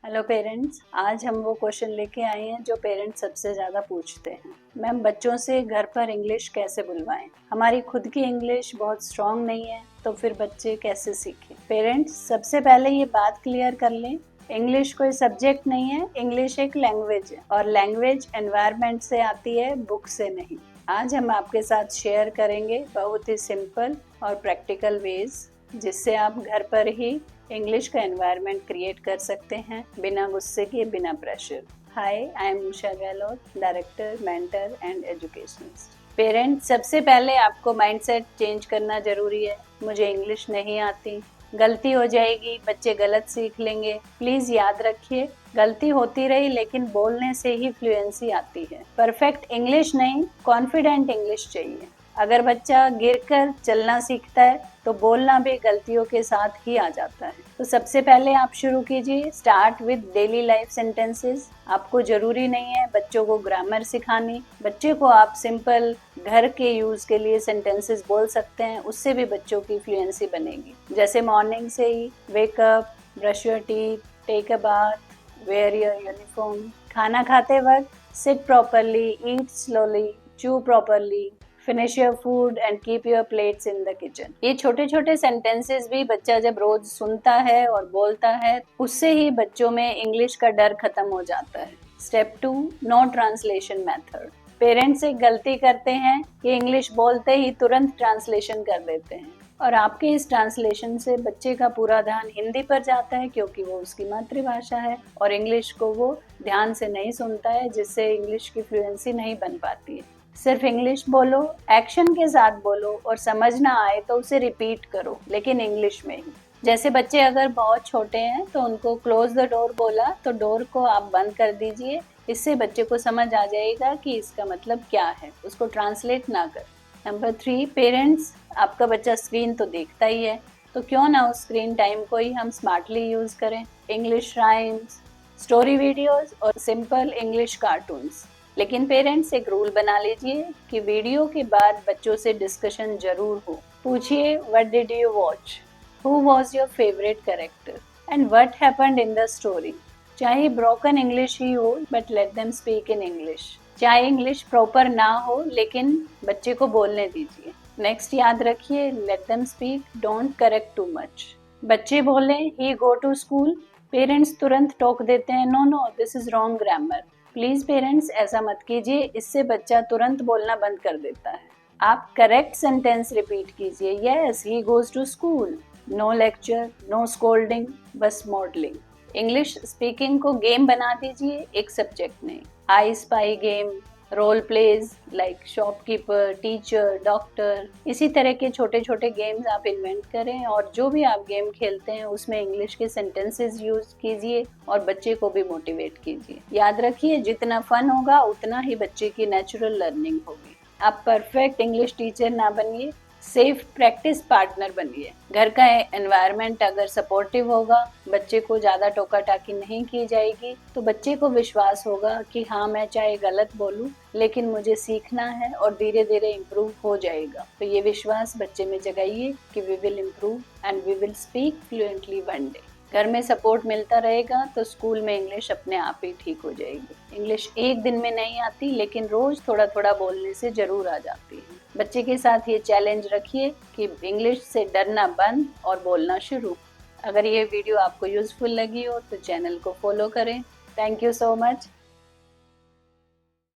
Hello parents, आज हम वो क्वेश्चन लेके आए हैं जो पेरेंट्स सबसे ज़्यादा पूछते हैं। मैम, बच्चों से घर पर इंग्लिश कैसे बुलवाएं? हमारी खुद की इंग्लिश बहुत स्ट्रांग नहीं है, तो फिर बच्चे कैसे सीखें? पेरेंट्स, सबसे पहले ये बात क्लियर कर लें, इंग्लिश कोई सब्जेक्ट नहीं है, इंग्लिश एक लैंग्वेज है और लैंग्वेज एनवायरनमेंट से आती है, बुक से नहीं। आज हम आपके साथ शेयर करेंगे बहुत ही सिंपल और प्रैक्टिकल वेज, जिससे आप घर पर ही इंग्लिश का एनवायरनमेंट क्रिएट कर सकते हैं बिना गुस्से के, बिना pressure. Hi, I am Usha Gehlot, director, mentor and educationist. Parents, सबसे पहले आपको माइंडसेट चेंज करना जरूरी है। मुझे इंग्लिश नहीं आती, गलती हो जाएगी, बच्चे गलत सीख लेंगे। प्लीज याद रखिए, गलती होती रही लेकिन बोलने से ही फ्लुएंसी आती है। परफेक्ट इंग्लिश नहीं, कॉन्फिडेंट इंग्लिश चाहिए। अगर बच्चा गिरकर चलना सीखता है तो बोलना भी गलतियों के साथ ही आ जाता है। तो सबसे पहले आप शुरू कीजिए, start with daily life sentences. आपको जरूरी नहीं है बच्चों को ग्रामर सिखानी, बच्चे को आप सिंपल घर के यूज के लिए सेंटेंसेस बोल सकते हैं, उससे भी बच्चों की फ्लुएंसी बनेगी। जैसे मॉर्निंग से ही wake up, brush your teeth, take a bath, wear your uniform. खाना खाते वक्त sit properly, eat slowly, chew properly, finish your food and keep your plates in the kitchen। ये छोटे छोटे सेंटेंसेस भी बच्चा जब रोज सुनता है और बोलता है, उससे ही बच्चों में इंग्लिश का डर खत्म हो जाता है। Step 2, no translation method. Parents एक गलती करते हैं कि इंग्लिश बोलते ही तुरंत ट्रांसलेशन कर देते हैं और आपके इस ट्रांसलेशन से बच्चे का पूरा ध्यान हिंदी पर जाता है, क्योंकि वो उसकी मातृभाषा है और इंग्लिश को वो ध्यान से नहीं सुनता है, जिससे इंग्लिश की फ्लुएंसी नहीं बन पाती है। सिर्फ इंग्लिश बोलो, एक्शन के साथ बोलो और समझ ना आए तो उसे रिपीट करो, लेकिन इंग्लिश में ही। जैसे बच्चे अगर बहुत छोटे हैं तो उनको क्लोज द डोर बोला तो डोर को आप बंद कर दीजिए, इससे बच्चे को समझ आ जाएगा कि इसका मतलब क्या है, उसको ट्रांसलेट ना कर। नंबर 3, पेरेंट्स, आपका बच्चा स्क्रीन तो देखता ही है, तो क्यों ना उस स्क्रीन टाइम को ही हम स्मार्टली यूज करें। इंग्लिश राइम्स, स्टोरी वीडियोस और सिंपल इंग्लिश कार्टून्स। लेकिन पेरेंट्स एक रूल बना लीजिए कि वीडियो के बाद बच्चों से डिस्कशन जरूर हो। पूछिए, what did you watch, who was your favourite character and what happened in the story. चाहे ब्रोकन इंग्लिश ही हो, but let them speak in English. चाहे इंग्लिश प्रॉपर ना हो, लेकिन बच्चे को बोलने दीजिए। नेक्स्ट याद रखिए, let them speak, don't correct too much. बच्चे बोले he go to school, parents तुरंत टोक देते हैं, no no this is wrong grammar. Please parents ऐसा मत कीजिए, इससे बच्चा तुरंत बोलना बंद कर देता है। आप करेक्ट सेंटेंस रिपीट कीजिए, yes he goes to school, no lecture, no scolding, बस मॉडलिंग। इंग्लिश स्पीकिंग को गेम बना दीजिए, एक सब्जेक्ट नहीं। I spy game, role plays like shopkeeper, teacher, doctor, इसी तरह के छोटे छोटे गेम्स आप इन्वेंट करें और जो भी आप गेम खेलते हैं उसमें इंग्लिश के सेंटेंसेस यूज कीजिए और बच्चे को भी मोटिवेट कीजिए। याद रखिए, जितना फन होगा उतना ही बच्चे की नेचुरल लर्निंग होगी। आप परफेक्ट इंग्लिश टीचर ना बनिए, सेफ प्रैक्टिस पार्टनर बनिए। घर का एनवायरनमेंट अगर सपोर्टिव होगा, बच्चे को ज़्यादा टोका टाकी नहीं की जाएगी, तो बच्चे को विश्वास होगा कि हाँ, मैं चाहे गलत बोलूँ लेकिन मुझे सीखना है और धीरे धीरे इम्प्रूव हो जाएगा। तो ये विश्वास बच्चे में जगाइए कि we will improve and we will speak fluently one day. घर में सपोर्ट मिलता रहेगा तो स्कूल में इंग्लिश अपने आप ही ठीक हो जाएगी। इंग्लिश एक दिन में नहीं आती, लेकिन रोज थोड़ा थोड़ा बोलने से जरूर आ जाती है। बच्चे के साथ ये चैलेंज रखिए कि इंग्लिश से डरना बंद और बोलना शुरू। अगर ये वीडियो आपको यूजफुल लगी हो तो चैनल को फॉलो करें। Thank you so much.